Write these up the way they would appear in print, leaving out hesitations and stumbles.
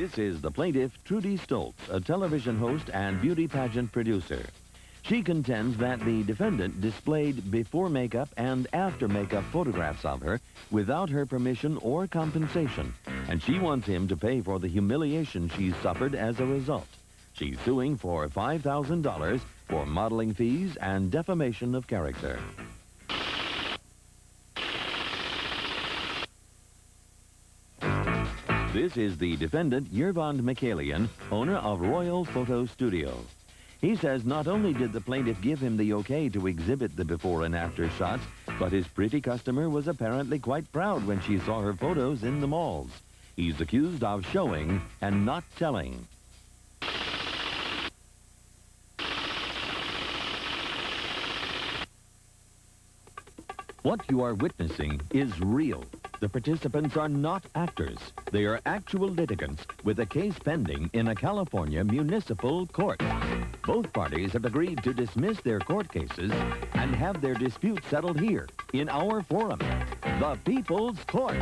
This is the plaintiff, Trudy Stoltz, a television host and beauty pageant producer. She contends that the defendant displayed before makeup and after makeup photographs of her without her permission or compensation, and she wants him to pay for the humiliation she suffered as a result. She's suing for $5,000 for modeling fees and defamation of character. This is the defendant, Yervond Michaelian, owner of Royal Photo Studio. He says not only did the plaintiff give him the okay to exhibit the before and after shots, but his pretty customer was apparently quite proud when she saw her photos in the malls. He's accused of showing and not telling. What you are witnessing is real. The participants are not actors. They are actual litigants with a case pending in a California municipal court. Both parties have agreed to dismiss their court cases and have their dispute settled here in our forum, the People's Court.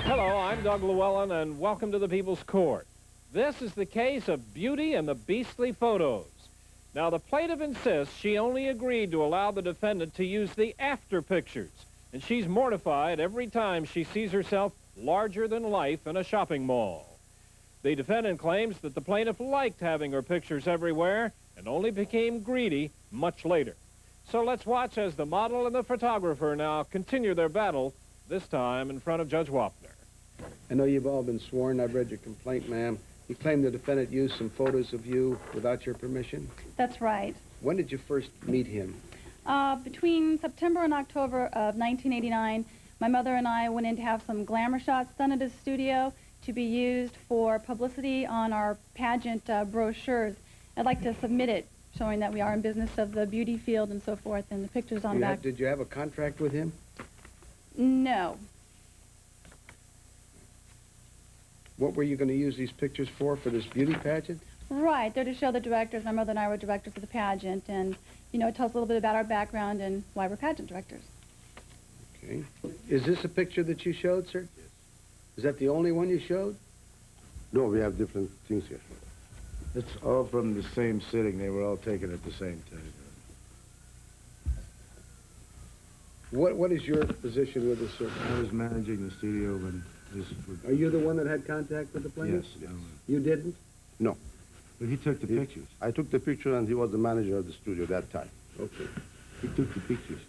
Hello, I'm Doug Llewellyn, and welcome to the People's Court. This is the case of Beauty and the Beastly Photos. Now, the plaintiff insists she only agreed to allow the defendant to use the after pictures, and she's mortified every time she sees herself larger than life in a shopping mall. The defendant claims that the plaintiff liked having her pictures everywhere and only became greedy much later. So let's watch as the model and the photographer now continue their battle, this time in front of Judge Wapner. I know you've all been sworn. I've read your complaint, ma'am. You claim the defendant used some photos of you without your permission? That's right. When did you first meet him? Between September and October of 1989, my mother and I went in to have some glamour shots done at his studio to be used for publicity on our pageant brochures. I'd like to submit it, showing that we are in business of the beauty field and so forth, and the pictures on back. Did you have a contract with him? No. What were you going to use these pictures for this beauty pageant? Right. They're to show the directors. My mother and I were directors for the pageant, and, you know, it tells a little bit about our background and why we're pageant directors. Okay. Is this a picture that you showed, sir? Yes. Is that the only one you showed? No, we have different things here. It's all from the same sitting. They were all taken at the same time. What is your position with this, sir? I was managing the studio when this... Are you the one that had contact with the plaintiff? Yes. You didn't? No. But he took the pictures. I took the picture, and he was the manager of the studio that time. Okay. He took the pictures.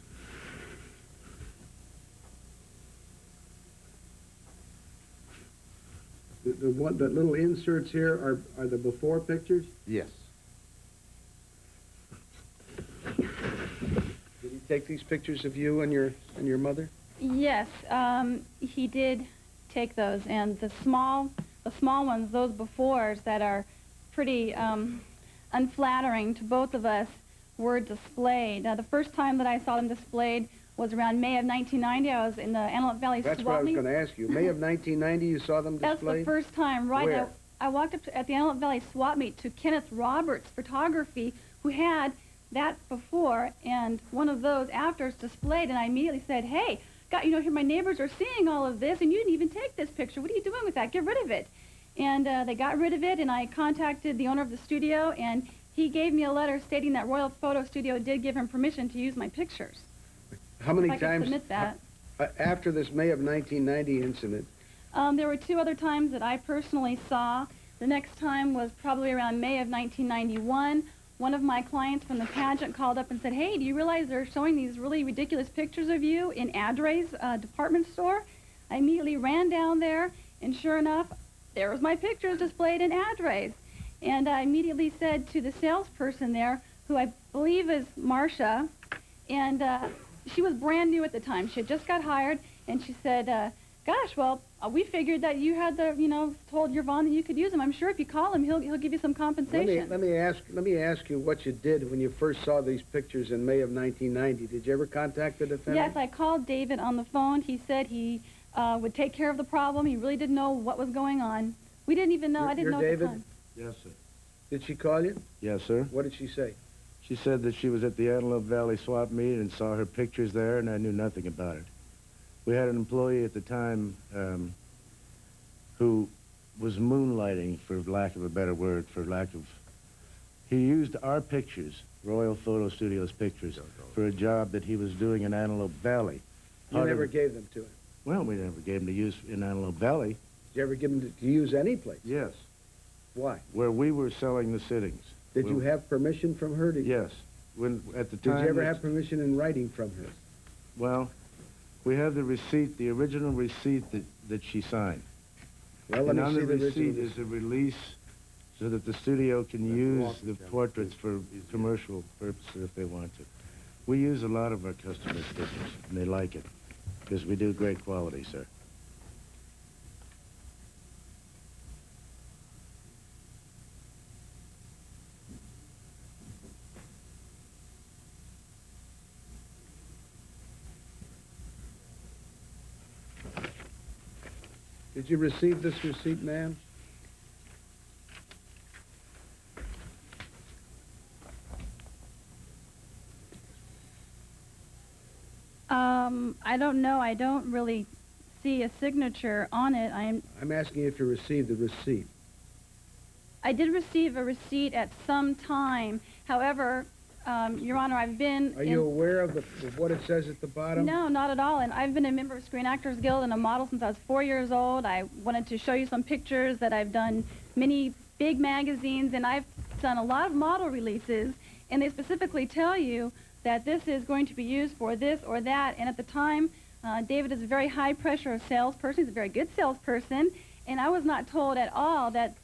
The little inserts here are the before pictures? Yes. Did he take these pictures of you and your mother? Yes, he did take those, and the small ones, those befores that are pretty unflattering to both of us, were displayed. Now, the first time that I saw them displayed was around May of 1990. I was in the Antelope Valley swap meet. That's what I was going to ask you. May of 1990 you saw them displayed? That's the first time, right. Where? I walked up at the Antelope Valley swap meet to Kenneth Roberts Photography, who had that before and one of those afters displayed, and I immediately said, hey, God, you know, here my neighbors are seeing all of this, and you didn't even take this picture. What are you doing with that? Get rid of it. And they got rid of it, and I contacted the owner of the studio, and he gave me a letter stating that Royal Photo Studio did give him permission to use my pictures. How many if I times could submit that. After this May of 1990 incident? There were 2 other times that I personally saw. The next time was probably around May of 1991. One of my clients from the pageant called up and said, hey, do you realize they're showing these really ridiculous pictures of you in Adre's department store? I immediately ran down there, and sure enough, there was my pictures displayed in Adre's. And I immediately said to the salesperson there, who I believe is Marcia, and she was brand new at the time. She had just got hired, and she said, gosh, well, we figured that you had told Yervond that you could use him. I'm sure if you call him, he'll give you some compensation. Let me ask you what you did when you first saw these pictures in May of 1990. Did you ever contact the defendant? Yes, I called David on the phone. He said he would take care of the problem. He really didn't know what was going on. We didn't even know. I didn't know at the time. Yes, sir. Did she call you? Yes, sir. What did she say? She said that she was at the Antelope Valley swap meet and saw her pictures there, and I knew nothing about it. We had an employee at the time who was moonlighting, for lack of a better word, he used our pictures, Royal Photo Studios pictures, for a job that he was doing in Antelope Valley. You never gave them to him? Well, we never gave him to use in Antelope Valley. Did you ever give them to use any place? Yes. Why? Where we were selling the sittings. Did you have permission from her to... Yes. At the time... Did you ever have permission in writing from her? Well, we have the receipt, the original receipt that she signed. Well, let me see the And on the receipt original. is a release so that the studio can use the portraits for commercial purposes if they want to. We use a lot of our customers' pictures, and they like it, because we do great quality, sir. Did you receive this receipt, ma'am? I don't know. I don't really see a signature on it. I'm asking you if you received the receipt. I did receive a receipt at some time. However, Your Honor, I've been... Are you aware of what it says at the bottom? No, not at all. And I've been a member of Screen Actors Guild and a model since I was 4 years old. I wanted to show you some pictures that I've done many big magazines, and I've done a lot of model releases, and they specifically tell you that this is going to be used for this or that. And at the time, David is a very high-pressure salesperson. He's a very good salesperson, and I was not told at all that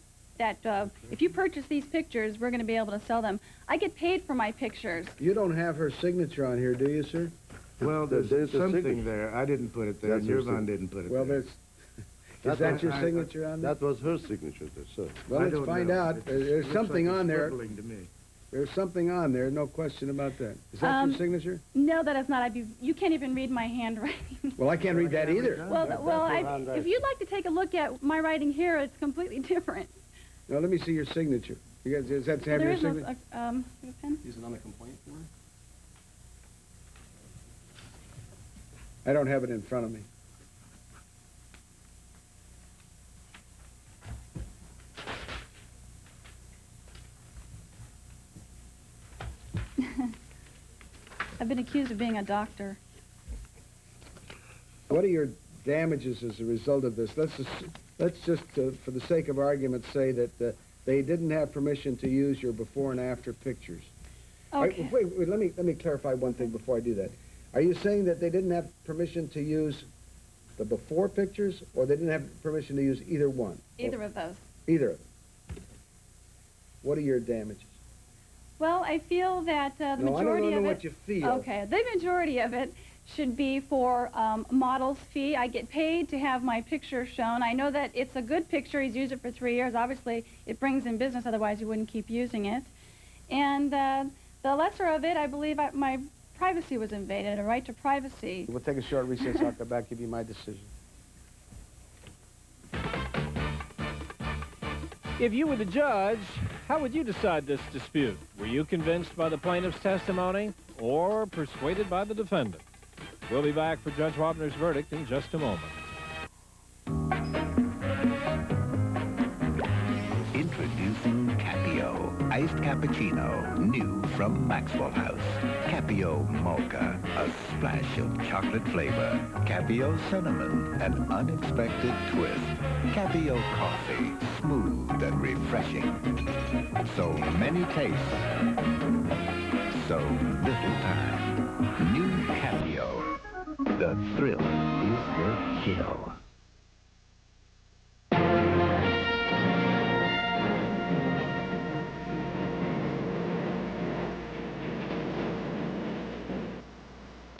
if you purchase these pictures, we're going to be able to sell them. I get paid for my pictures. You don't have her signature on here, do you, sir? Well, there's a something signature. there. I didn't put it there, and Yvonne didn't put it Well, there. is that your signature on there? That was her signature, sir. Well, I let's don't find know. out. There's Looks something like on it's there. scribbling to me. There's something on there, no question about that. Is that your signature? No, that is not. You can't even read my handwriting. Well, I can't read that either. If you'd like to take a look at my writing here, it's completely different. No, let me see your signature. You guys, does that have There your is no, signature? you have a pen? Use it on the complaint form? I don't have it in front of me. I've been accused of being a doctor. What are your damages as a result of this? Let's just for the sake of argument, say that they didn't have permission to use your before and after pictures. Okay. Wait, let me clarify one thing before I do that. Are you saying that they didn't have permission to use the before pictures, or they didn't have permission to use either one? Either of those. Either of them. What are your damages? Well, I feel that the No, I majority don't know of it... what you feel. Okay, the majority of it should be for model's fee. I get paid to have my picture shown. I know that it's a good picture. He's used it for 3 years. Obviously, it brings in business. Otherwise, he wouldn't keep using it. And the lesser of it, I believe my privacy was invaded, a right to privacy. We'll take a short recess. I'll come back and give you my decision. If you were the judge, how would you decide this dispute? Were you convinced by the plaintiff's testimony or persuaded by the defendant? We'll be back for Judge Wapner's verdict in just a moment. Introducing Capio Iced Cappuccino, new from Maxwell House. Capio Mocha, a splash of chocolate flavor. Capio Cinnamon, an unexpected twist. Capio Coffee, smooth and refreshing. So many tastes, so little time. New Capio. The thrill is the kill.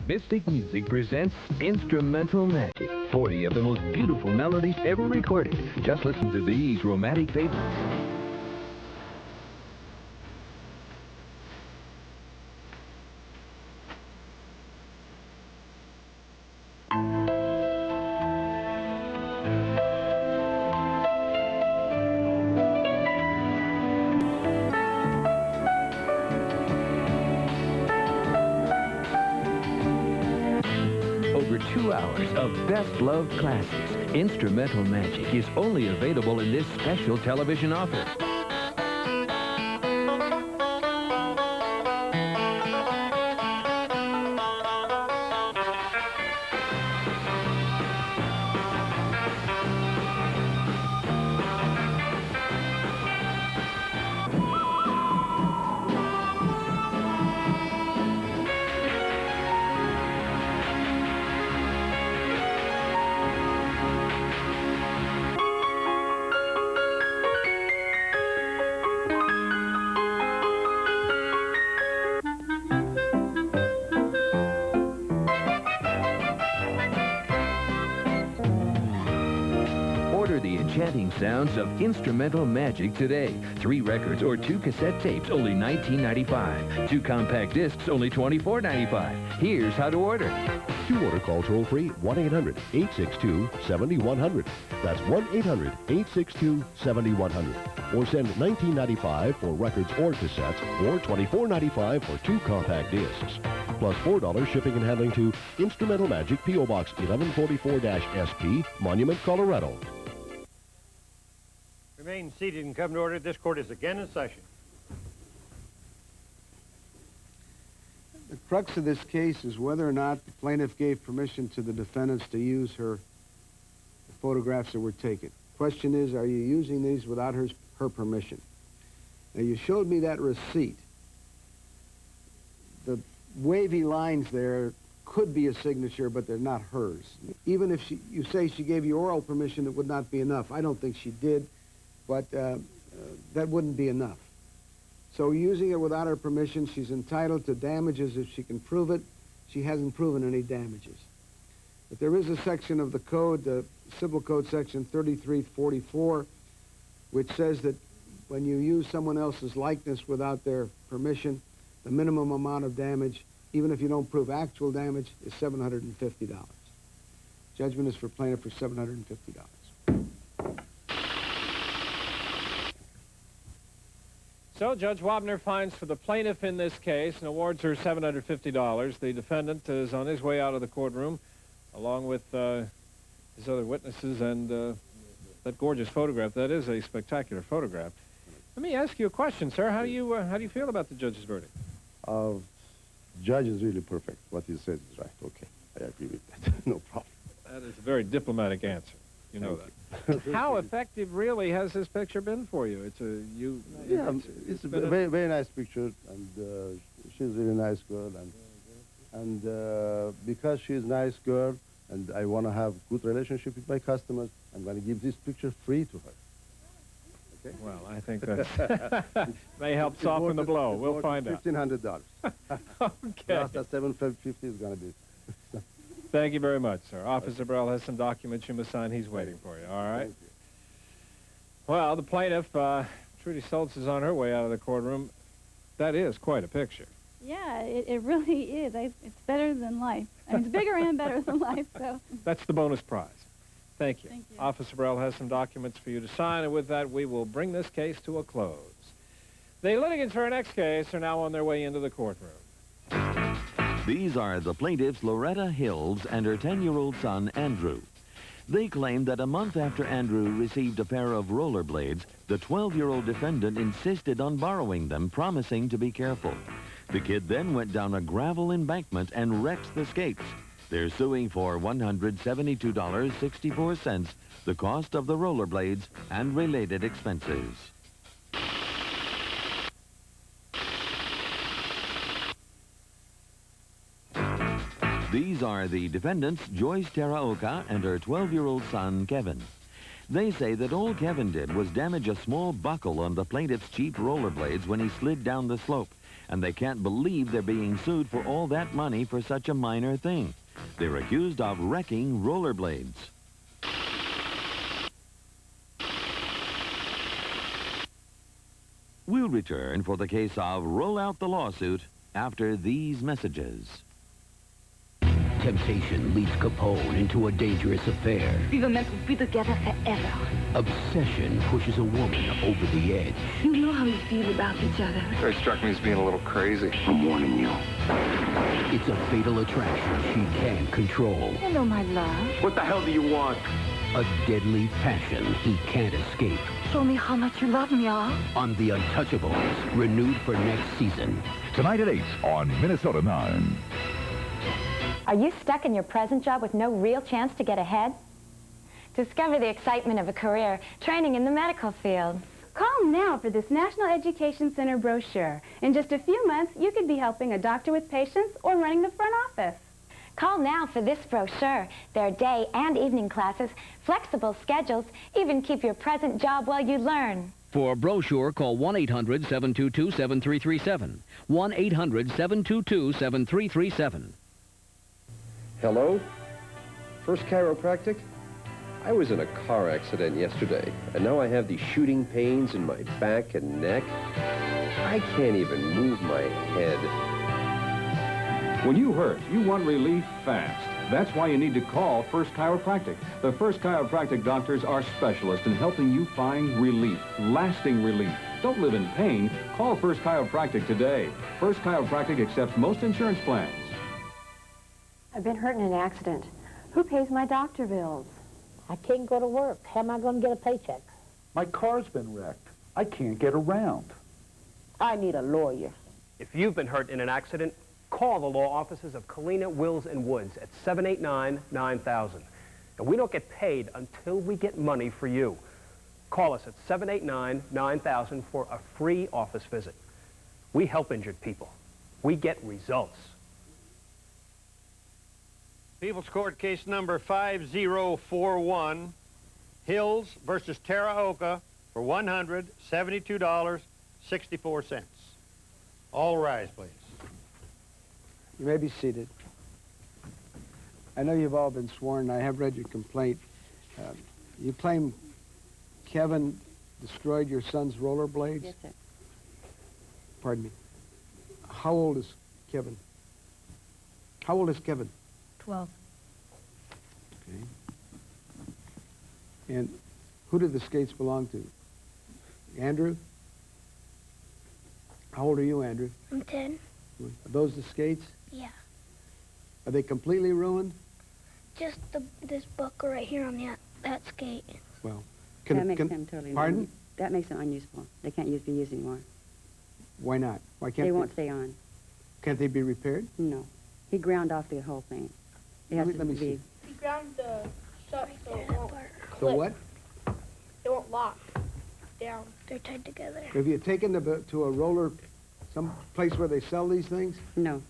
Mystic Music presents Instrumental Magic. 40 of the most beautiful melodies ever recorded. Just listen to these romantic favorites. Over 2 hours of best-loved classics Instrumental magic is only available in this special television offer. Order the enchanting sounds of instrumental magic today. 3 records or 2 cassette tapes, only $19.95. 2 compact discs, only $24.95. Here's how to order. To order, call toll-free 1-800-862-7100. That's 1-800-862-7100. Or send $19.95 for records or cassettes, or $24.95 for 2 compact discs. Plus $4 shipping and handling to Instrumental Magic, P.O. Box 1144-SP, Monument, Colorado. Remain seated and come to order. This court is again in session. The crux of this case is whether or not the plaintiff gave permission to the defendants to use the photographs that were taken. Question is, are you using these without her permission? Now, you showed me that receipt. The wavy lines there could be a signature, but they're not hers. Even if you say she gave you oral permission, it would not be enough. I don't think she did, but that wouldn't be enough. So using it without her permission, she's entitled to damages if she can prove it. She hasn't proven any damages. But there is a section of the code, the Civil Code section 3344, which says that when you use someone else's likeness without their permission, the minimum amount of damage, even if you don't prove actual damage, is $750. Judgment is for plaintiff for $750. So Judge Wabner finds for the plaintiff in this case and awards her $750. The defendant is on his way out of the courtroom, along with his other witnesses and that gorgeous photograph. That is a spectacular photograph. Let me ask you a question, sir. How do you feel about the judge's verdict? Judge is really perfect. What he said is right. Okay, I agree with that. No problem. That is a very diplomatic answer. You know that. How effective really has this picture been for you? It's a it's a very, very nice picture, and she's a really nice girl, and because she's a nice girl, and I want to have good relationship with my customers, I'm going to give this picture free to her. Okay? Well, I think that may help soften the blow. We'll find out. $1,500. Okay. Last at $750 is going to be. Thank you very much, sir. Officer Burrell has some documents you must sign. He's waiting for you. All right? Well, the plaintiff, Trudy Stoltz, is on her way out of the courtroom. That is quite a picture. Yeah, it really is. It's better than life. I mean, it's bigger and better than life, so. That's the bonus prize. Thank you. Thank you. Officer Burrell has some documents for you to sign, and with that, we will bring this case to a close. The litigants for our next case are now on their way into the courtroom. These are the plaintiffs Loretta Hills and her 10-year-old son, Andrew. They claim that a month after Andrew received a pair of rollerblades, the 12-year-old defendant insisted on borrowing them, promising to be careful. The kid then went down a gravel embankment and wrecked the skates. They're suing for $172.64, the cost of the rollerblades and related expenses. These are the defendants, Joyce Teraoka and her 12-year-old son, Kevin. They say that all Kevin did was damage a small buckle on the plaintiff's cheap rollerblades when he slid down the slope, and they can't believe they're being sued for all that money for such a minor thing. They're accused of wrecking rollerblades. We'll return for the case of Roll Out the Lawsuit after these messages. Temptation leads Capone into a dangerous affair. We were meant to be together forever. Obsession pushes a woman over the edge. You know how we feel about each other. It struck me as being a little crazy. I'm warning you. It's a fatal attraction she can't control. Hello, my love. What the hell do you want? a deadly passion he can't escape. Show me how much you love me, Al. On The Untouchables, renewed for next season. Tonight at 8 on Minnesota 9. Are you stuck in your present job with no real chance to get ahead? Discover the excitement of a career training in the medical field. Call now for this National Education Center brochure. In just a few months, you could be helping a doctor with patients or running the front office. Call now for this brochure. There are day and evening classes, flexible schedules, even keep your present job while you learn. For a brochure, call 1-800-722-7337. 1-800-722-7337. Hello? First Chiropractic? I was in a car accident yesterday, and now I have these shooting pains in my back and neck. I can't even move my head. When you hurt, you want relief fast. That's why you need to call First Chiropractic. The First Chiropractic doctors are specialists in helping you find relief, lasting relief. Don't live in pain. Call First Chiropractic today. First Chiropractic accepts most insurance plans. I've been hurt in an accident. Who pays my doctor bills? I can't go to work. How am I going to get a paycheck? My car's been wrecked. I can't get around. I need a lawyer. If you've been hurt in an accident, call the law offices of Kalina, Wills, and Woods at 789-9000. And we don't get paid until we get money for you. Call us at 789-9000 for a free office visit. We help injured people. We get results. People's Court case number 5041, Hills versus Taraoka for $172.64. All rise, please. You may be seated. I know you've all been sworn. I have read your complaint. You claim Kevin destroyed your son's rollerblades? Yes, sir. Pardon me. How old is Kevin? How old is Kevin? 12. Okay. And who did the skates belong to? Andrew? How old are you, Andrew? I'm 10. Are those the skates? Yeah. Are they completely ruined? Just this buckle right here on that skate. Well, that makes them totally. Pardon? That makes them unuseful. They can't be used anymore. Why not? Why can't they? Won't stay on. Can't they be repaired? No. He ground off the whole thing. Let me see. He ground the shut so it won't click. The what? It won't lock down. They're tied together. Have you taken them to a roller, some place where they sell these things? No.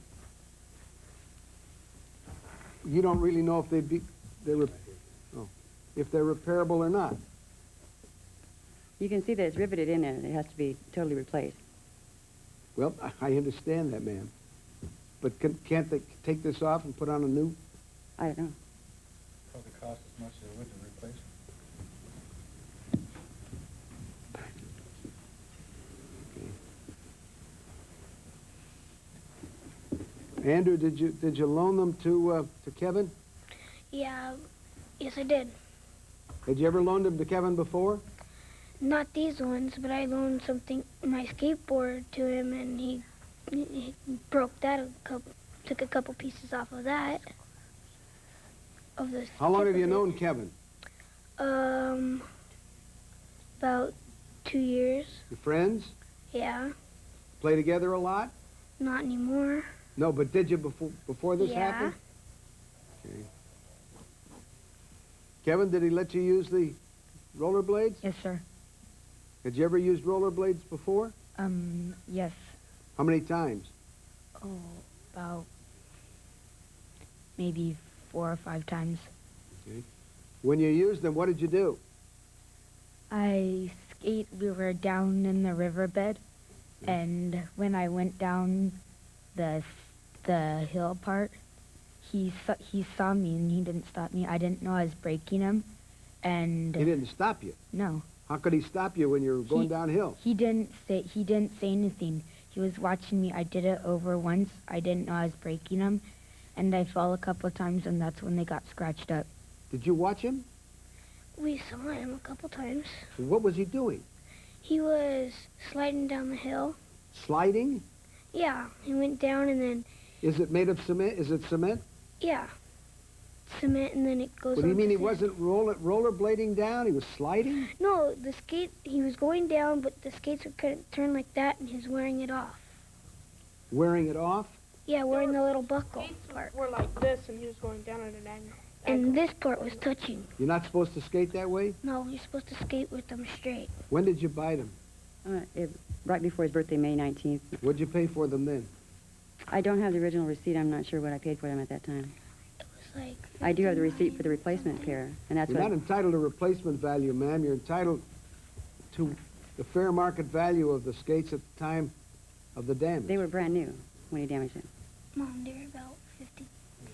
You don't really know if if they're repairable or not. You can see that it's riveted in there. It has to be totally replaced. Well, I understand that, ma'am. But can't they take this off and put on a new? I don't know. Probably cost as much as the original replacement. Andrew, did you loan them to Kevin? Yeah, yes I did. Had you ever loaned them to Kevin before? Not these ones, but I loaned my skateboard to him, and he broke that took a couple pieces off of that. How long have you known Kevin? About 2 years. Your friends? Yeah. Play together a lot? Not anymore. No, but did you before this happened? Okay. Kevin, did he let you use the rollerblades? Yes, sir. Had you ever used rollerblades before? Yes. How many times? Oh, about maybe 4 or 5 times. Okay. When you used them, what did you do? We were down in the riverbed, and when I went down the hill part, he saw me and he didn't stop me. I didn't know I was breaking him, and he didn't stop you. No. How could he stop you when you were going downhill? He didn't say anything. He was watching me. I did it over once. I didn't know I was breaking him, and I fell a couple of times, and that's when they got scratched up. Did you watch him? We saw him a couple times. So what was he doing? He was sliding down the hill. Sliding? Yeah, he went down and then... Is it made of cement? Is it cement? Yeah. cement, and then it goes. What do you mean he onto wasn't rollerblading down? He was sliding? No, the skate. He was going down, but the skates would kind of turn like that, and he was wearing it off. Wearing it off? Yeah, wearing the little buckle part. Were like this, and he was going down at an angle. And this part was touching. You're not supposed to skate that way? No, you're supposed to skate with them straight. When did you buy them? Right before his birthday, May 19th. What'd you pay for them then? I don't have the original receipt. I'm not sure what I paid for them at that time. It was like I do have the receipt for the replacement pair, and that's You're what... not entitled to replacement value, ma'am. You're entitled to the fair market value of the skates at the time of the damage. They were brand new when he damaged them. Mom, they were about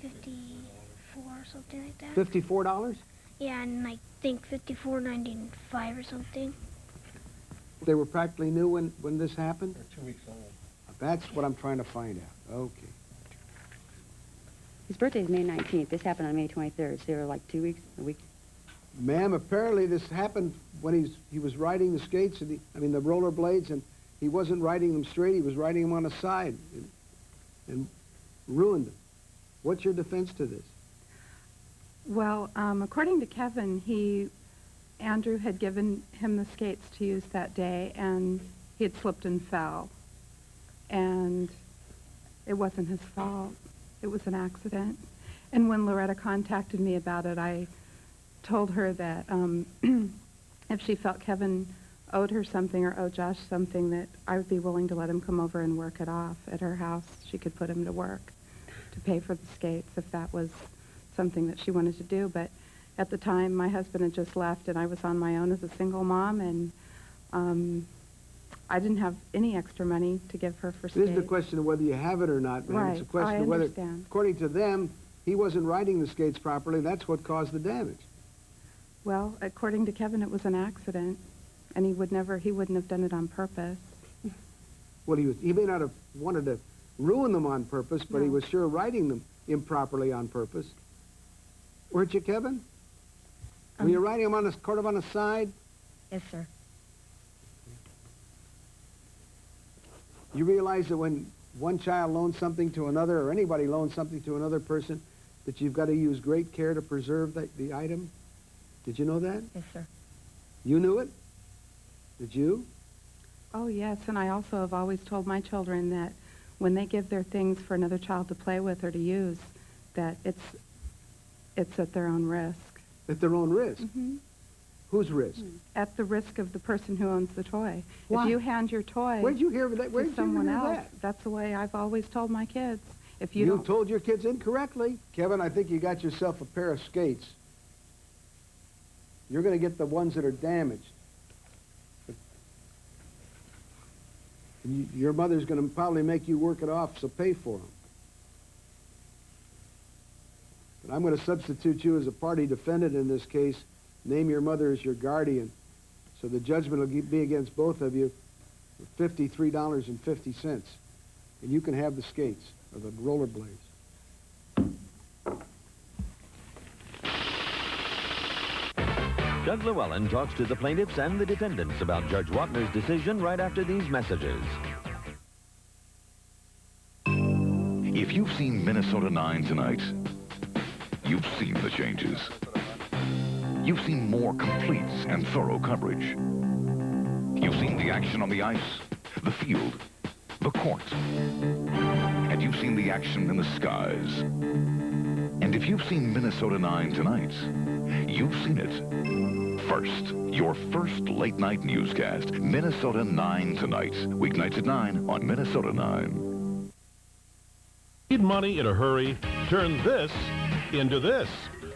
54 or something like that. $54? Yeah, and I think $54.95 or something. They were practically new when this happened? They're 2 weeks old. That's what I'm trying to find out. Okay. His birthday is May 19th. This happened on May 23rd, so they were like 2 weeks, a week. Ma'am, apparently this happened when he was riding the skates, and the roller blades, and he wasn't riding them straight. He was riding them on the side and ruined them. What's your defense to this? Well, according to Kevin, Andrew had given him the skates to use that day, and he had slipped and fell. And it wasn't his fault. It was an accident. And when Loretta contacted me about it, I told her that if she felt Kevin owed her something or owed Josh something, that I would be willing to let him come over and work it off at her house. She could put him to work to pay for the skates if that was something that she wanted to do. But at the time, my husband had just left, and I was on my own as a single mom, and I didn't have any extra money to give her for skates. This is the question of whether you have it or not, ma'am. Right. It's a question I of whether, understand. according to them, he wasn't riding the skates properly. That's what caused the damage. Well, according to Kevin, it was an accident, and he wouldn't have done it on purpose. Well, he may not have wanted to ruin them on purpose, but he was sure riding them improperly on purpose. Weren't you, Kevin? Were you riding them on the side? Yes, sir. You realize that when one child loans something to another, or anybody loans something to another person, that you've got to use great care to preserve the item? Did you know that? Yes, sir. You knew it? Did you? Oh, yes, and I also have always told my children that when they give their things for another child to play with or to use, that it's at their own risk. At their own risk? Mm-hmm. Whose risk? At the risk of the person who owns the toy. Why? If you hand your toy Where'd you hear that? to someone else, that's the way I've always told my kids. If you don't... told your kids incorrectly. Kevin, I think you got yourself a pair of skates. You're going to get the ones that are damaged. Your mother's going to probably make you work it off, so pay for them. But I'm going to substitute you as a party defendant in this case. Name your mother as your guardian. So the judgment will be against both of you for $53.50. And you can have the skates, or the rollerblades. Judge Llewellyn talks to the plaintiffs and the defendants about Judge Wapner's decision right after these messages. If you've seen Minnesota 9 tonight, you've seen the changes. You've seen more complete and thorough coverage. You've seen the action on the ice, the field, the court. And you've seen the action in the skies. And if you've seen Minnesota 9 tonight, you've seen it first. Your first late-night newscast, Minnesota 9 Tonight. Weeknights at 9 on Minnesota 9. Need money in a hurry? Turn this into this.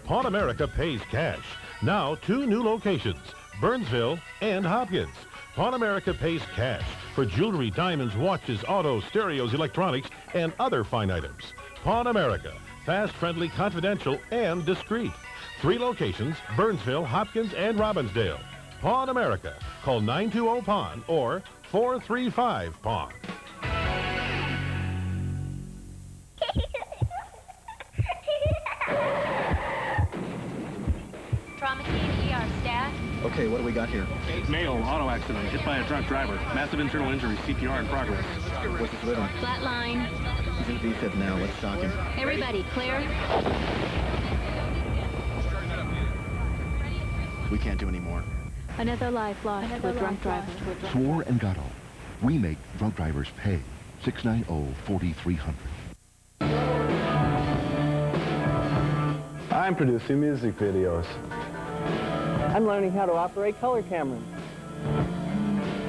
Pawn America pays cash. Now 2 new locations, Burnsville and Hopkins. Pawn America pays cash for jewelry, diamonds, watches, autos, stereos, electronics, and other fine items. Pawn America, fast, friendly, confidential, and discreet. 3 locations, Burnsville, Hopkins, and Robbinsdale. Pawn America. Call 920-PAWN or 435-PAWN. Trauma team, ER staff. Okay, what do we got here? Male, auto accident, hit by a truck driver. Massive internal injury, CPR in progress. What's his rhythm? Flatline. He's in VFib now. Let's shock him. Everybody, clear? We can't do any more. Another life lost to a drunk driver. Swore and got all. We make drunk drivers pay. 690-4300. I'm producing music videos. I'm learning how to operate color cameras.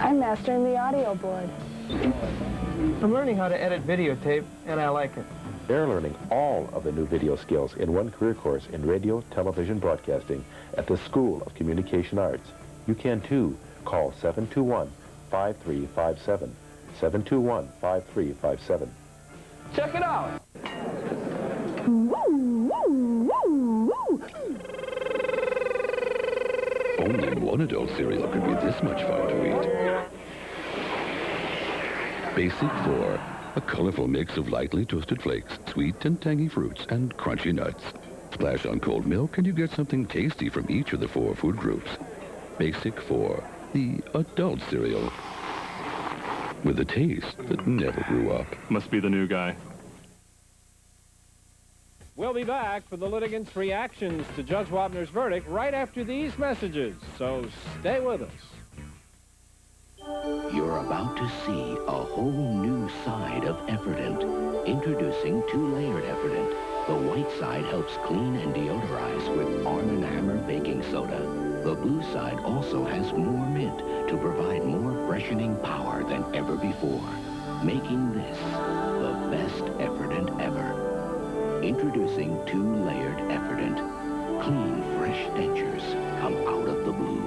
I'm mastering the audio board. I'm learning how to edit videotape, and I like it. They're learning all of the new video skills in one career course in radio, television, broadcasting at the School of Communication Arts. You can too. Call 721-5357. 721-5357. Check it out! Only one adult cereal could be this much fun to eat. Basic 4, a colorful mix of lightly toasted flakes, sweet and tangy fruits, and crunchy nuts. Splash on cold milk and you get something tasty from each of the 4 food groups. Basic 4, the adult cereal. With a taste that never grew up. Must be the new guy. We'll be back for the litigants' reactions to Judge Wapner's verdict right after these messages, so stay with us. You're about to see a whole new side of Efferdent. Introducing 2-layered Efferdent. The white side helps clean and deodorize with Arm & Hammer baking soda. The blue side also has more mint to provide more freshening power than ever before, making this the best Efferdent ever. Introducing 2-layered Efferdent. Clean, fresh dentures come out of the blue.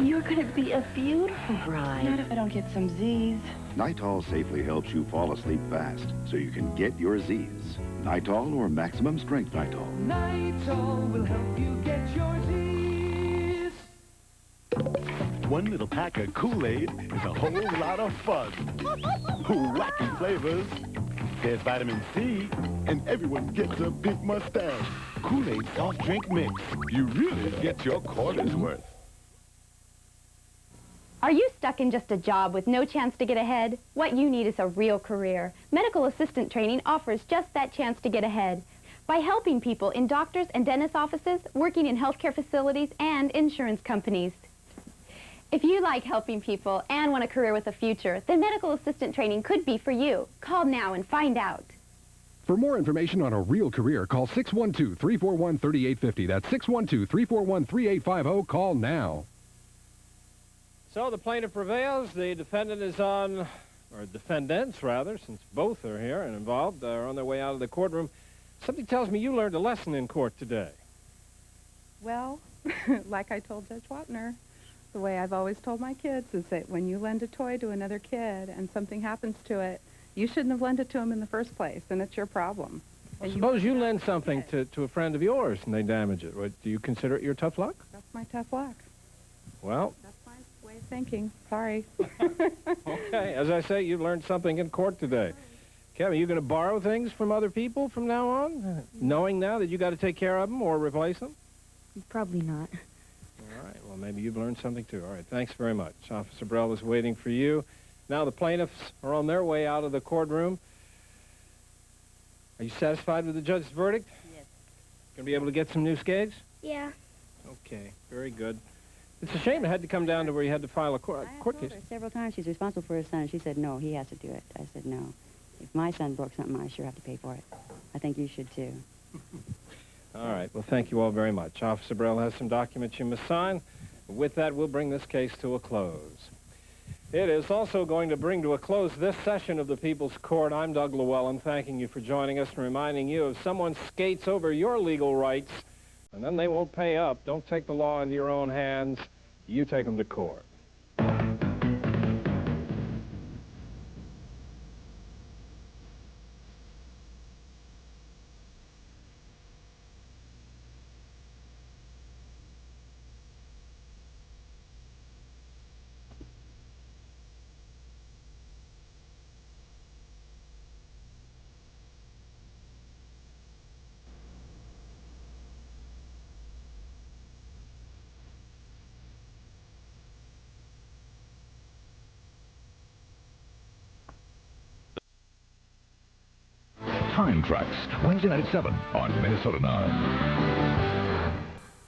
You're going to be a beautiful bride. Not if I don't get some Z's. Nitol safely helps you fall asleep fast so you can get your Z's. Nitol or Maximum Strength Nitol. Nitol will help you get your Z's. One little pack of Kool-Aid is a whole lot of fun. Wacky flavors. There's vitamin C, and everyone gets a big mustache. Kool-Aid soft drink mix. You really get your quarter's worth. Are you stuck in just a job with no chance to get ahead? What you need is a real career. Medical assistant training offers just that chance to get ahead by helping people in doctors' and dentist offices, working in healthcare facilities, and insurance companies. If you like helping people and want a career with a future, then medical assistant training could be for you. Call now and find out. For more information on a real career, call 612-341-3850. That's 612-341-3850. Call now. So the plaintiff prevails. The defendant is on, or defendants rather, since both are here and involved, are on their way out of the courtroom. Something tells me you learned a lesson in court today. Well, like I told Judge Wapner, the way I've always told my kids is that when you lend a toy to another kid and something happens to it, you shouldn't have lent it to him in the first place, and it's your problem. Well, suppose you lend something to a friend of yours and they damage it. What, do you consider it your tough luck? That's my tough luck. Well, that's my way of thinking. Sorry. Okay, as I say, you learned something in court today. Kevin, are you going to borrow things from other people from now on, knowing now that you got to take care of them or replace them? Probably not. All right, well, maybe you've learned something too. All right, thanks very much. Officer Brell is waiting for you. Now the plaintiffs are on their way out of the courtroom. Are you satisfied with the judge's verdict? Yes. Going to be able to get some new skates? Yeah. Okay, very good. It's a shame it had to come down to where you had to file a court case. Several times she's responsible for her son. She said, no, he has to do it. I said, no. If my son broke something, I sure have to pay for it. I think you should, too. All right. Well, thank you all very much. Officer Brell has some documents you must sign. With that, we'll bring this case to a close. It is also going to bring to a close this session of the People's Court. I'm Doug Llewellyn, thanking you for joining us and reminding you if someone skates over your legal rights, and then they won't pay up, don't take the law into your own hands. You take them to court. Time Tracks, Wednesday night at 7 on Minnesota 9.